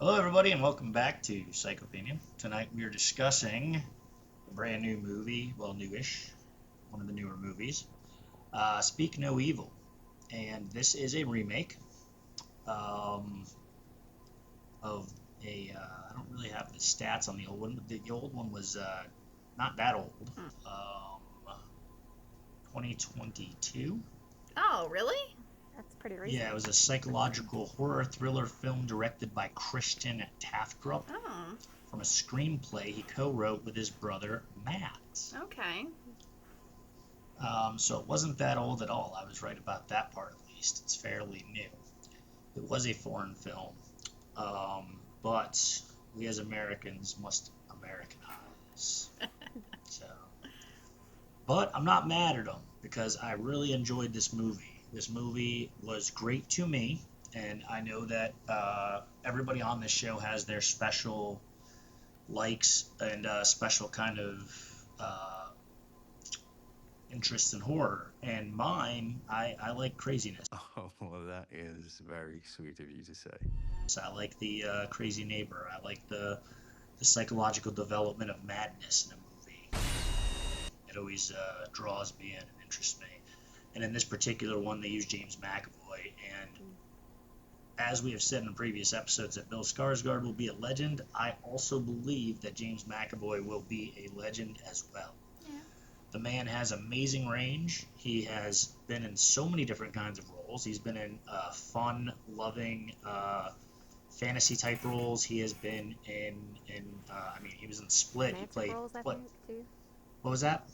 Hello, everybody, and welcome back to Psychopinion. Tonight we are discussing a brand new movie, well, newish, one of the newer movies, Speak No Evil. And this is a remake um, of I don't really have the stats on the old one, but the old one was not that old, Hmm. um, 2022. Oh, really? That's pretty Yeah, it recent. was a psychological horror thriller film directed by Christian Taftrup Oh, from a screenplay he co-wrote with his brother Matt. okay. So it wasn't that old at all. I was right about that part at least. It's fairly new. It was a foreign film, but we as Americans must Americanize. So, but I'm not mad at them because I really enjoyed this movie. This movie was great to me, and I know that everybody on this show has their special likes and special kind of interests in horror. And mine, I like craziness. Oh, well, that is very sweet of you to say. I like the crazy neighbor. I like the psychological development of madness in a movie. It always draws me in and interests me. And in this particular one, they use James McAvoy. And as we have said in previous episodes, that Bill Skarsgård will be a legend. I also believe that James McAvoy will be a legend as well. Yeah. The man has amazing range. He has been in so many different kinds of roles. He's been in fun, loving, fantasy type roles. He has been in he was in Split. He Romantic played roles, I what? think, too. What was that?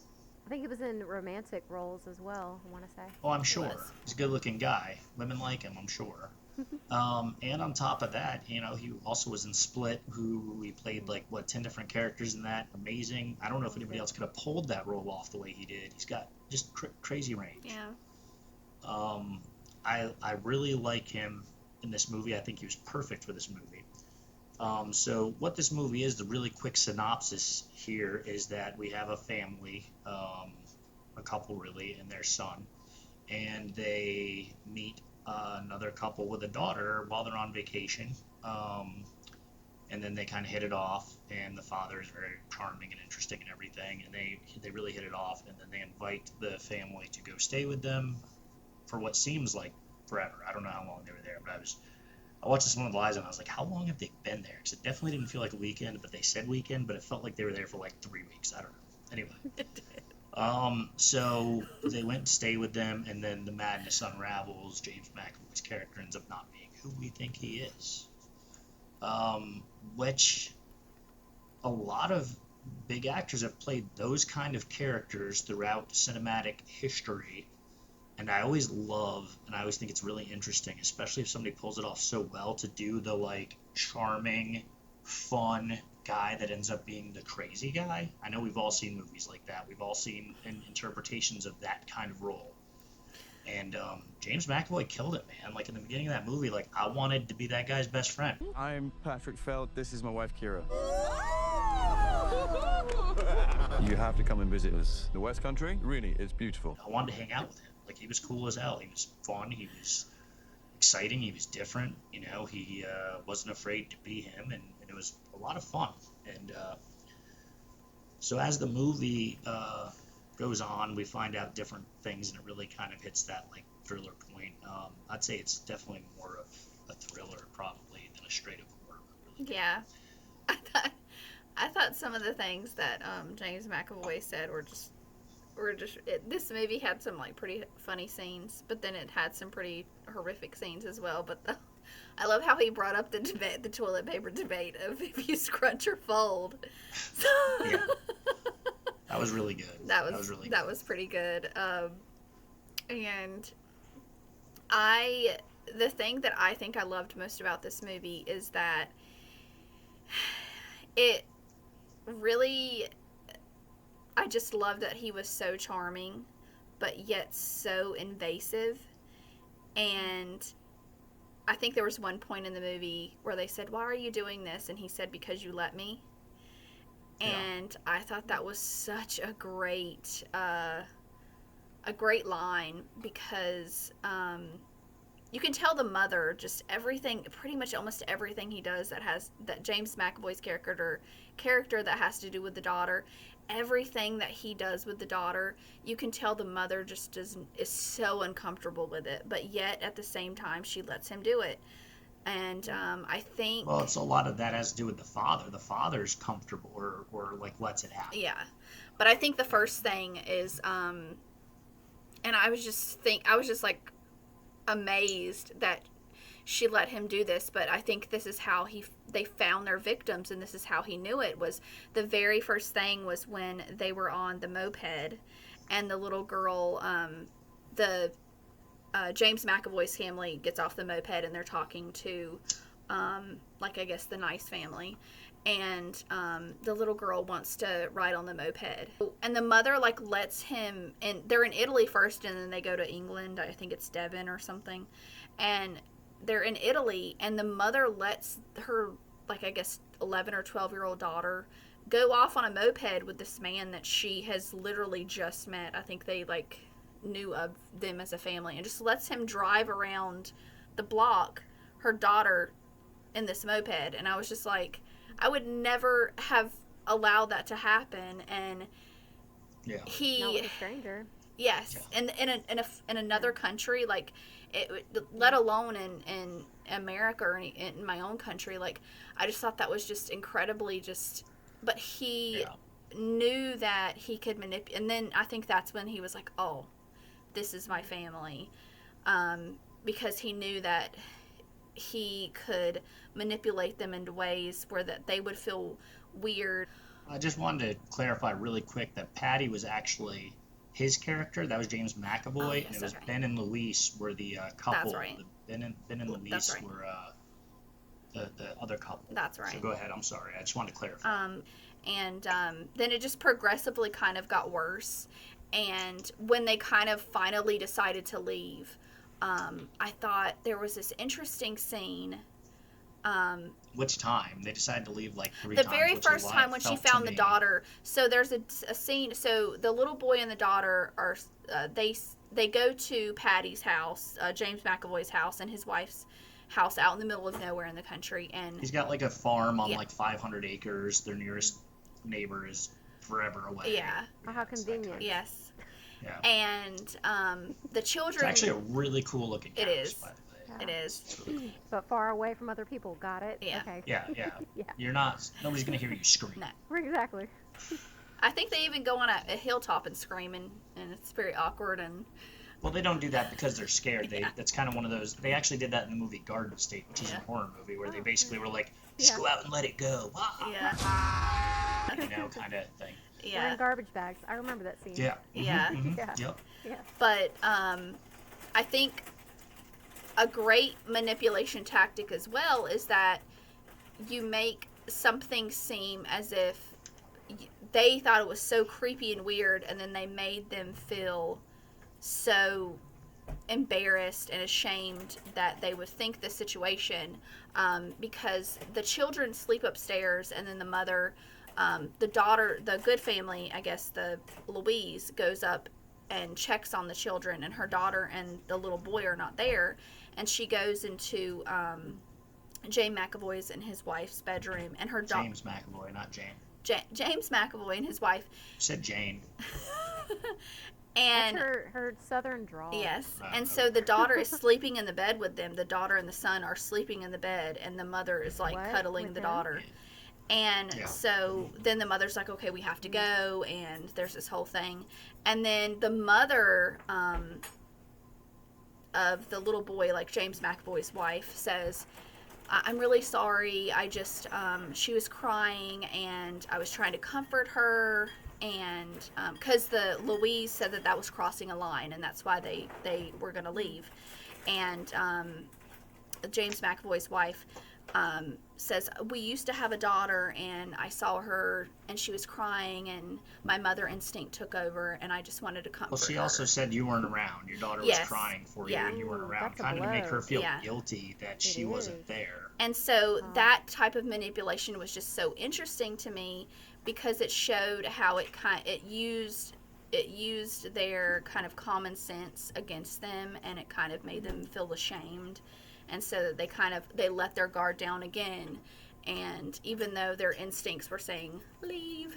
I think he was in romantic roles as well, I want to say. Oh, I'm He sure. was. He's a good-looking guy. Women like him, I'm sure. And on top of that, he also was in Split, who he played like what 10 different characters in that. Amazing. I don't know if anybody else could have pulled that role off the way he did. He's got just crazy range. Yeah. I really like him in this movie. I think he was perfect for this movie. So what this movie is, the really quick synopsis here is that we have a family, a couple really, and their son, and they meet another couple with a daughter while they're on vacation. And then they kind of hit it off, and the father is very charming and interesting and everything, and they really hit it off, and then they invite the family to go stay with them for what seems like forever. I don't know how long they were there, but I watched this one with Liza, and I was like, how long have they been there? Because it definitely didn't feel like a weekend, but they said weekend, but it felt like they were there for like 3 weeks. I don't know. Anyway, so they went to stay with them, and then the madness unravels. James McAvoy's character ends up not being who we think he is, which a lot of big actors have played those kind of characters throughout cinematic history. And I always love, and I always think it's really interesting, especially if somebody pulls it off so well, to do the like charming, fun guy that ends up being the crazy guy. I know we've all seen movies like that. We've all seen interpretations of that kind of role. And James McAvoy killed it, man. Like in the beginning of that movie, like I wanted to be that guy's best friend. I'm Patrick Feld. This is my wife, Kira. You have to come and visit us. The West Country, really, it's beautiful. I wanted to hang out with him. Like he was cool as hell. He was fun. He was exciting. He was different. He wasn't afraid to be him, and it was a lot of fun. And so as the movie goes on, we find out different things, and it really kind of hits that like thriller point. I'd say it's definitely more of a thriller probably than a straight up horror movie. Yeah. I thought I thought some of the things that James McAvoy said this movie had some like pretty funny scenes, but then it had some pretty horrific scenes as well. But I love how he brought up the toilet paper debate of if you scrunch or fold. Yeah, that was really good. That was pretty good. And the thing that I think I loved most about this movie is that it really, I just love that he was so charming, but yet so invasive. And I think there was one point in the movie where they said, "Why are you doing this?" And he said, "Because you let me." Yeah. And I thought that was such a great line because you can tell the mother just everything, pretty much almost everything he does that James McAvoy's character that has to do with the daughter, everything that he does with the daughter, you can tell the mother just is so uncomfortable with it, but yet at the same time she lets him do it. And I think, well, it's a lot of that has to do with the father. The father's comfortable or like lets it happen. yeah, but I think the first thing is, and I was just like amazed that she let him do this, but I think this is how they found their victims, and this is how he knew it. Was the very first thing was when they were on the moped, and the little girl, the James McAvoy's family gets off the moped, and they're talking to, like, I guess the nice family, and the little girl wants to ride on the moped, and the mother like lets him, and they're in Italy first, and then they go to England. I think it's Devon or something, and they're in Italy, and the mother lets her, like, I guess 11 or 12-year-old daughter go off on a moped with this man that she has literally just met. I think they like knew of them as a family, and just lets him drive around the block, her daughter, in this moped. And I was just like, I would never have allowed that to happen. And Yeah. Not with a stranger. yes, Yeah. in another country, like, let alone in America or in my own country, like, I just thought that was just incredibly but he knew that he could manipulate, and then I think that's when he was like, oh, this is my family, because he knew that he could manipulate them into ways where that they would feel weird. I just wanted to clarify really quick that Patty was actually his character. That was James McAvoy, Oh, yes, and it was okay. Ben and Louise were the couple. That's right. Ben and Louise That's right. were the other couple. That's right. So go ahead. I'm sorry. I just wanted to clarify. And then it just progressively kind of got worse. And when they kind of finally decided to leave, I thought there was this interesting scene. Which time? They decided to leave like three The times. very which is first why time it when she felt to found the me- daughter. So there's a scene. So the little boy and the daughter are they go to Patty's house, James McAvoy's house, and his wife's house out in the middle of nowhere in the country. And He's got like a farm on Yeah. like 500 acres. Their nearest neighbor is forever away. Yeah. Oh, how It's that convenient. kind yes, of- Yeah. and the It's children. actually a really cool looking It house, is. by the way. It is. It's really cool. But far away from other people. Got it? Yeah. Okay. Yeah, yeah. Yeah. You're not. Nobody's gonna hear you scream. No. Exactly. I think they even go on a hilltop and scream, and it's very awkward. And Well, they don't do that because they're scared. Yeah. That's kind of one of those. They actually did that in the movie Garden State, which is Yeah. a horror movie where they Oh, basically were like, just Yeah. go out and let it go. Wah! yeah, You know, kind of thing. They're yeah, in garbage bags. I remember that scene. Yeah. Yeah. Yeah. Yep. Yeah. but I think a great manipulation tactic as well is that you make something seem as if they thought it was so creepy and weird, and then they made them feel so embarrassed and ashamed that they would think the situation, because the children sleep upstairs, and then the mother, the daughter, the good family, I guess, the Louise goes up and checks on the children, and her daughter and the little boy are not there, and she goes into James McAvoy's and his wife's bedroom, and her daughter, James McAvoy, not Jane. James McAvoy and his wife, You said Jane. and That's her southern drawl. yes, Right, and so the daughter is sleeping in the bed with them. The daughter and the son are sleeping in the bed, and the mother is like What? cuddling With the him? daughter. And Yeah. so then the mother's like, okay, we have to go, and there's this whole thing. And then the mother of the little boy, like James McAvoy's wife, says, I'm really sorry. I just, she was crying, and I was trying to comfort her. And because the Louise said that was crossing a line, and that's why they were going to leave. And James McAvoy's wife says, we used to have a daughter, and I saw her, and she was crying, and my mother instinct took over, and I just wanted to comfort Well, she her. also said you weren't around. Your daughter was Yes. crying for Yeah. you, and you weren't Ooh, around, that's a kind of to make blow. her feel Yeah. guilty that she It wasn't is. there. And so Oh. that type of manipulation was just so interesting to me, because it showed how it used it used their kind of common sense against them, and it kind of made them feel ashamed, and so that they let their guard down again, and even though their instincts were saying leave.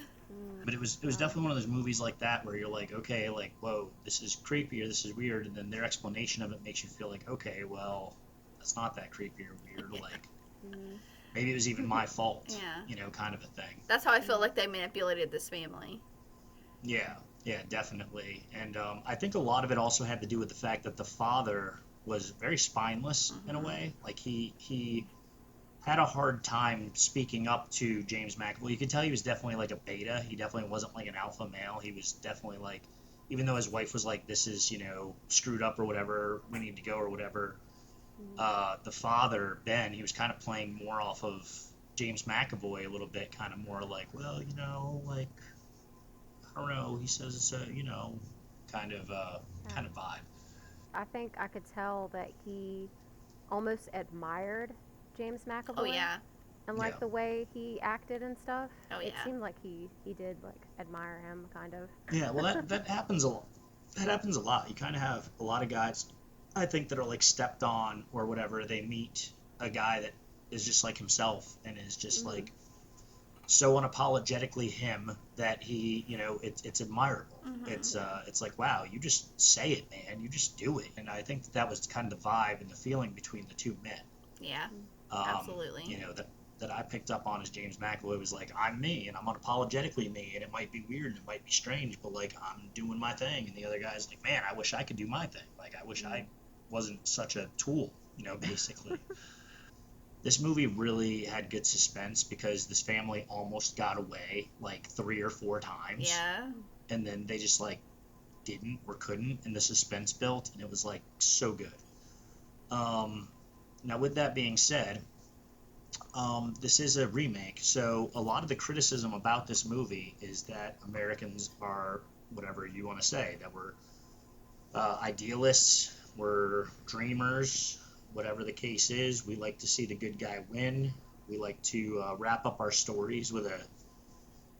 But it was definitely one of those movies like that where you're like, okay, like, whoa, this is creepy or this is weird, and then their explanation of it makes you feel like, okay, well, that's not that creepy or weird. Like, maybe it was even my fault, Yeah. kind of a thing. That's how I feel like they manipulated this family. Yeah, yeah, definitely. And I think a lot of it also had to do with the fact that the father was very spineless in a way. Like he had a hard time speaking up to James McAvoy. You could tell he was definitely like a beta. He definitely wasn't like an alpha male. He was definitely like, even though his wife was like, this is, screwed up or whatever, we need to go or whatever. The father, Ben, he was kind of playing more off of James McAvoy a little bit, kind of more like, well, like, I don't know. He says it's a, kind of, kind of vibe. I think I could tell that he almost admired James Oh McAvoy yeah. and Yeah. like the way he acted and stuff. Oh It yeah. seemed like he did like admire him kind of. Yeah, well, that happens a lot. That happens a lot. You kind of have a lot of guys, I think, that are like stepped on or whatever. They meet a guy that is just like himself and is just like so unapologetically him that he, it's admirable. It's like, wow, you just say it, man. You just do it. And I think that was kind of the vibe and the feeling between the two men. Yeah. Um, Absolutely. that I picked up on as James McAvoy was like, I'm me and I'm unapologetically me, and it might be weird and it might be strange, but like I'm doing my thing. And the other guy's like, man, I wish I could do my thing. Like I wish I wasn't such a tool, basically. This movie really had good suspense because this family almost got away like 3 or 4 times, Yeah. and then they just like didn't or couldn't, and the suspense built, and it was like so good. Now, with that being said, this is a remake, so a lot of the criticism about this movie is that Americans are whatever you want to say, that we're idealists, we're dreamers, whatever the case is. We like to see the good guy win. We like to wrap up our stories with a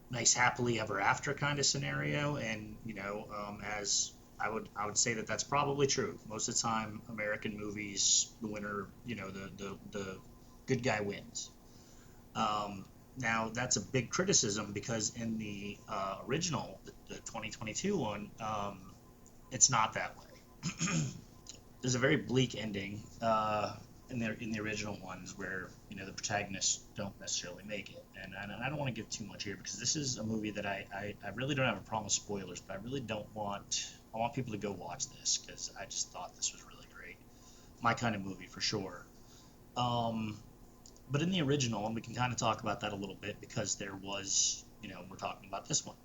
nice happily ever after kind of scenario, and as I would say that that's probably true. Most of the time, American movies, the winner, the good guy wins. Now that's a big criticism because in the original, the 2022 one, it's not that way. There's a very bleak ending in the original ones where the protagonists don't necessarily make it, and I don't want to give too much here because this is a movie that I really don't have a problem with spoilers, but I really don't want I want people to go watch this because I just thought this was really great, my kind of movie for sure. But in the original, and we can kind of talk about that a little bit because there was, we're talking about this one.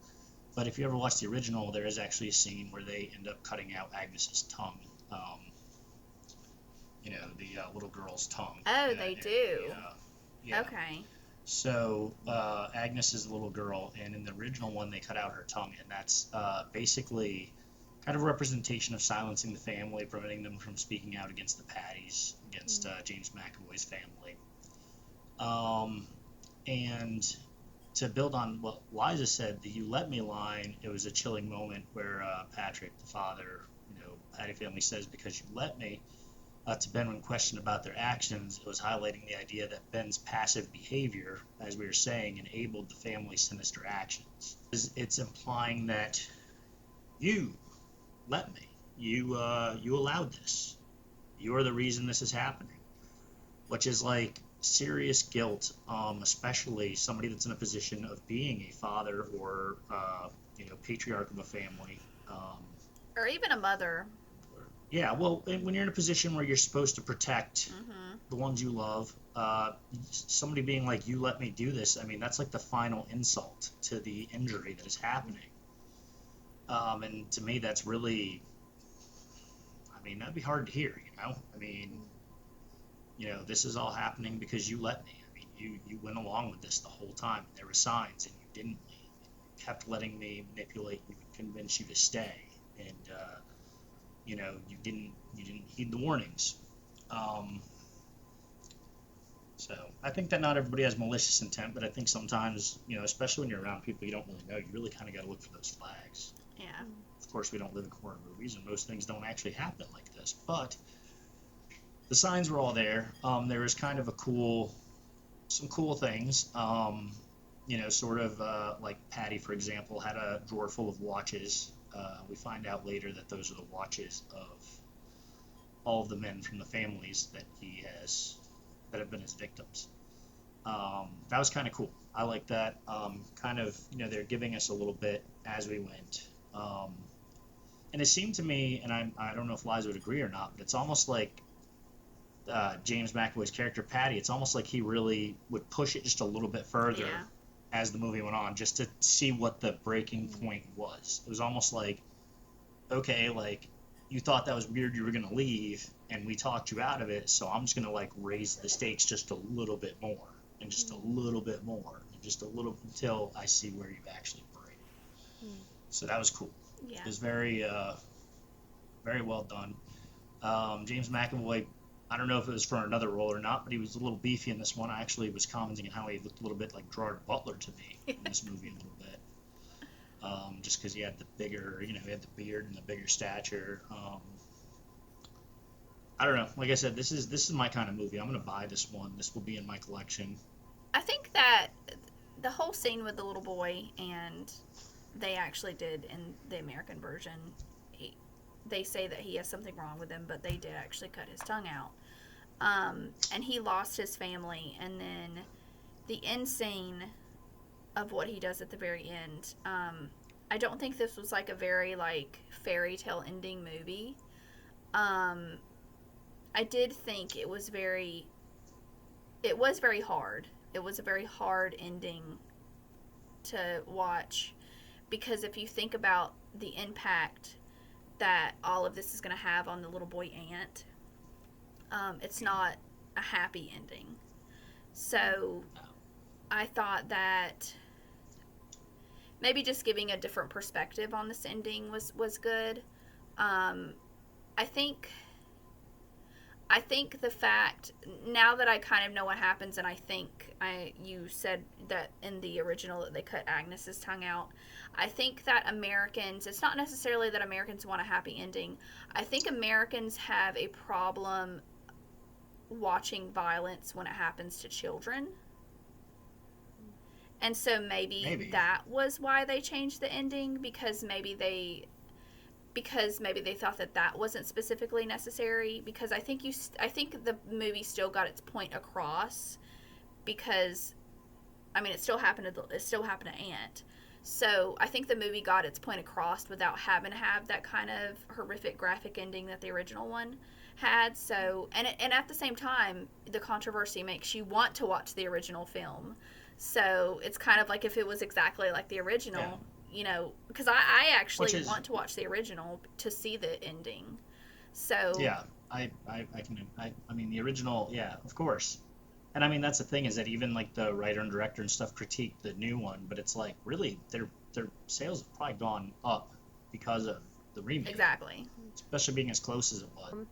But if you ever watch the original, there is actually a scene where they end up cutting out Agnes's tongue. The little girl's tongue. Oh, they do. Yeah. Okay. So Agnes is a little girl, and in the original one, they cut out her tongue, and that's basically kind of a representation of silencing the family, preventing them from speaking out against the Patties, against James McAvoy's family. And to build on what Liza said, the "You let me" line, it was a chilling moment where Patrick, the father, Patty family says, "Because you let me," to Ben when questioned about their actions. It was highlighting the idea that Ben's passive behavior, as we were saying, enabled the family's sinister actions. It's implying that you let me, you allowed this, you're the reason this is happening, which is like serious guilt, especially somebody that's in a position of being a father or patriarch of a family. Or even a mother. Yeah, well, when you're in a position where you're supposed to protect the ones you love, somebody being like, "You let me do this," I mean, that's like the final insult to the injury that is happening. And to me, that's really, I mean, that'd be hard to hear, I mean, this is all happening because you let me. I mean, you went along with this the whole time. There were signs, and you didn't leave. You kept letting me manipulate you and convince you to stay, and you didn't heed the warnings. So I think that not everybody has malicious intent, but I think sometimes, especially when you're around people you don't really know, you really kind of got to look for those flags. Yeah. Of course, we don't live in horror movies, and most things don't actually happen like this. But the signs were all there. There was kind of some cool things. Sort of like Patty, for example, had a drawer full of watches. We find out later that those are the watches of all of the men from the families that have been his victims. That was kind of cool. I like that. They're giving us a little bit as we went. And it seemed to me, and I don't know if Liza would agree or not, but it's almost like James McAvoy's character, Patty, it's almost like he really would push it just a little bit further as the movie went on, just to see what the breaking point was. It was almost like, okay, like, you thought that was weird, you were going to leave, and we talked you out of it, so I'm just going to, like, raise the stakes just a little bit more, and just a little bit more, and just a little, until I see where you actually break. So that was cool. Yeah. It was very, very well done. James McAvoy, I don't know if it was for another role or not, but he was a little beefy in this one. I actually was commenting on how he looked a little bit like Gerard Butler to me in this movie a little bit. Just because he had the bigger, he had the beard and the bigger stature. I don't know. Like I said, this is my kind of movie. I'm gonna buy this one. This will be in my collection. I think that the whole scene with the little boy, and they actually did in the American version, they say that he has something wrong with him, but they did actually cut his tongue out. And he lost his family, and then the end scene of what he does at the very end, I don't think this was like a very like fairy tale ending movie. I did think it was very hard. It was a very hard ending to watch, because if you think about the impact that all of this is going to have on the little boy Ant, it's not a happy ending. So I thought that maybe just giving a different perspective on this ending was good. I think the fact, now that I kind of know what happens, and I think you said that in the original that they cut Agnes's tongue out, I think that Americans, it's not necessarily that Americans want a happy ending. I think Americans have a problem watching violence when it happens to children. And so maybe that was why they changed the ending, because maybe they thought that wasn't specifically necessary, because I think the movie still got its point across, because it still happened to Ant. So I think the movie got its point across without having to have that kind of horrific graphic ending that the original one had. So and at the same time, the controversy makes you want to watch the original film. So it's kind of like if it was exactly like the original, because I actually want to watch the original to see the ending. So yeah, I mean the original, yeah, of course. And that's the thing, is that even like the writer and director and stuff critique the new one, but it's like really their sales have probably gone up because of the remake. Exactly. Especially being as close as it was.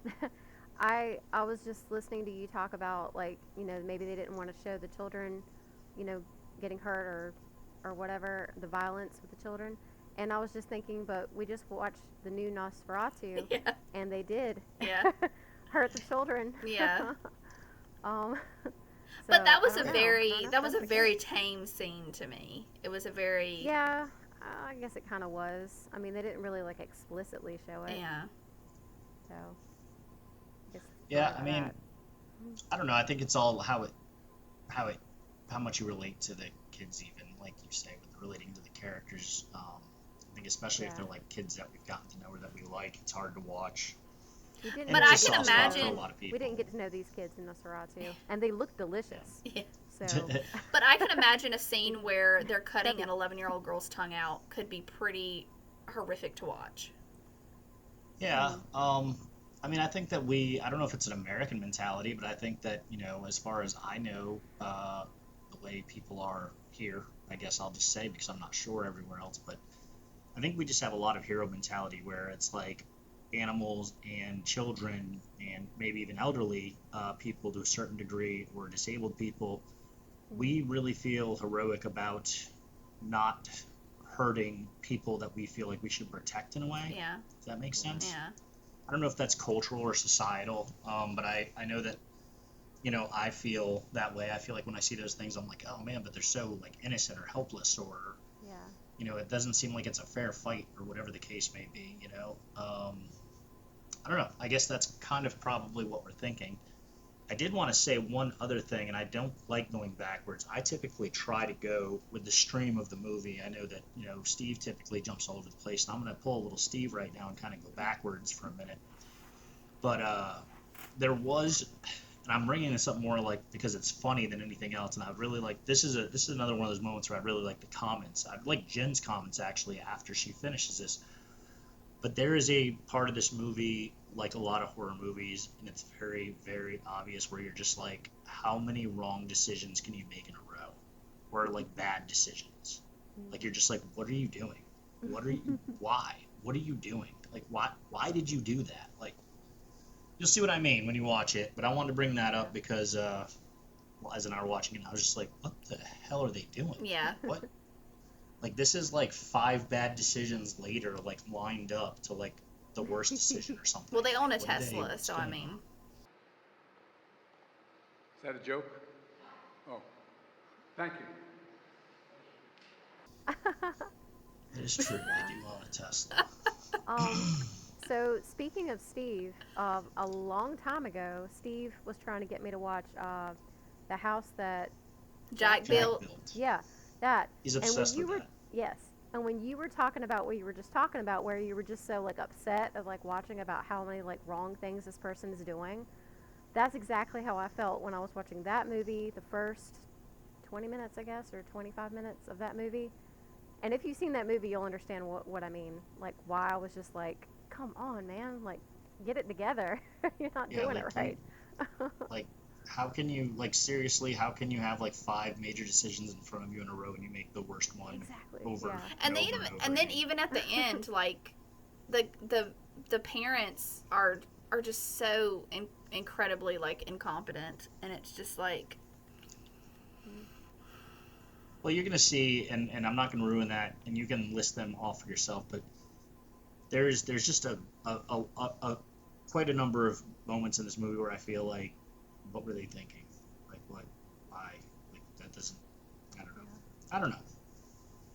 I was just listening to you talk about, like, maybe they didn't want to show the children, getting hurt or whatever, the violence with the children. And I was just thinking, but we just watched the new Nosferatu, yeah. and they did hurt the children. Yeah. But that was a very tame scene to me. It was a very... Yeah, I guess it kind of was. I mean, they didn't really, like, explicitly show it. Yeah. So, yeah, I don't know. I think it's all how much you relate to the kids, even, like you say, with relating to the characters. I think especially if they're, like, kids that we've gotten to know or that we like, it's hard to watch. But I can imagine we didn't get to know these kids in Nosferatu, and they look delicious. Yeah. So. But I can imagine a scene where they're cutting an 11-year-old girl's tongue out could be pretty horrific to watch. Yeah. I think that I don't know if it's an American mentality, but I think that, as far as I know, the way people are here, I guess I'll just say, because I'm not sure everywhere else, but I think we just have a lot of hero mentality where it's like, animals and children and maybe even elderly people to a certain degree or disabled people, we really feel heroic about not hurting people that we feel like we should protect in a way. Yeah. Does that make sense? Yeah. I don't know if that's cultural or societal, but I know that, I feel that way. I feel like when I see those things, I'm like, oh man, but they're so like innocent or helpless, or Yeah. it doesn't seem like it's a fair fight or whatever the case may be. I don't know. I guess that's kind of probably what we're thinking. I did want to say one other thing, and I don't like going backwards. I typically try to go with the stream of the movie. I know that, Steve typically jumps all over the place, and I'm going to pull a little Steve right now and kind of go backwards for a minute. But there was, and I'm bringing this up more like because it's funny than anything else, and I really like this is another one of those moments where I really like the comments. I like Jen's comments actually after she finishes this. But there is a part of this movie, like a lot of horror movies, and it's very, very obvious where you're just like, how many wrong decisions can you make in a row? Or like bad decisions. Like you're just like, what are you doing? Why? What are you doing? Like why did you do that? Like you'll see what I mean when you watch it, but I wanted to bring that up because as and I were watching it, I was just like, what the hell are they doing? Yeah. What? Like this is like 5 bad decisions later, like lined up to like the worst decision or something. Well, they own a What are they- Tesla, what's so I going mean. on? Is that a joke? Oh, thank you. It is true. They do own a Tesla. Um, so speaking of Steve, a long time ago, Steve was trying to get me to watch the house that, Jack Jack built. built. yeah, that. He's And obsessed when you with were, that. yes, and when you were talking about what you were just talking about, where you were just so like upset of like watching about how many like wrong things this person is doing, that's exactly how I felt when I was watching that movie. The first 20 minutes, I guess, or 25 minutes of that movie. And if you've seen that movie, you'll understand what I mean. Like why I was just like, come on, man, like get it together. You're not Yeah, doing like it right. like how can you like seriously? How can you have like 5 major decisions in front of you in a row and you make the worst one Exactly. over Yeah. And and they over even, and over and then again? even at the end, like the parents are just so incredibly like incompetent, and it's just like Well, you're gonna see, and I'm not gonna ruin that, and you can list them off for yourself. But there's just a quite a number of moments in this movie where I feel like, what were they thinking? Like what? Why? Like that doesn't. I don't know. I don't know.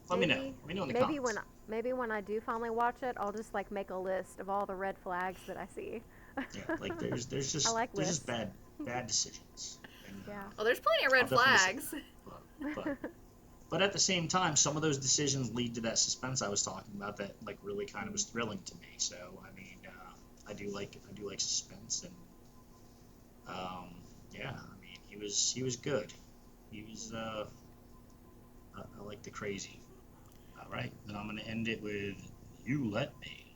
Let me know. Let me know in the maybe comments. maybe when I do finally watch it, I'll just like make a list of all the red flags that I see. Yeah, like there's I just like there's just lists. bad decisions. And, Yeah. well, there's plenty of I'll red definitely say flags. that. But at the same time, some of those decisions lead to that suspense I was talking about that like really kind of was thrilling to me. So I mean, I do like suspense, and yeah, I mean he was good. He was I like the crazy. All right, then I'm gonna end it with "You Let Me."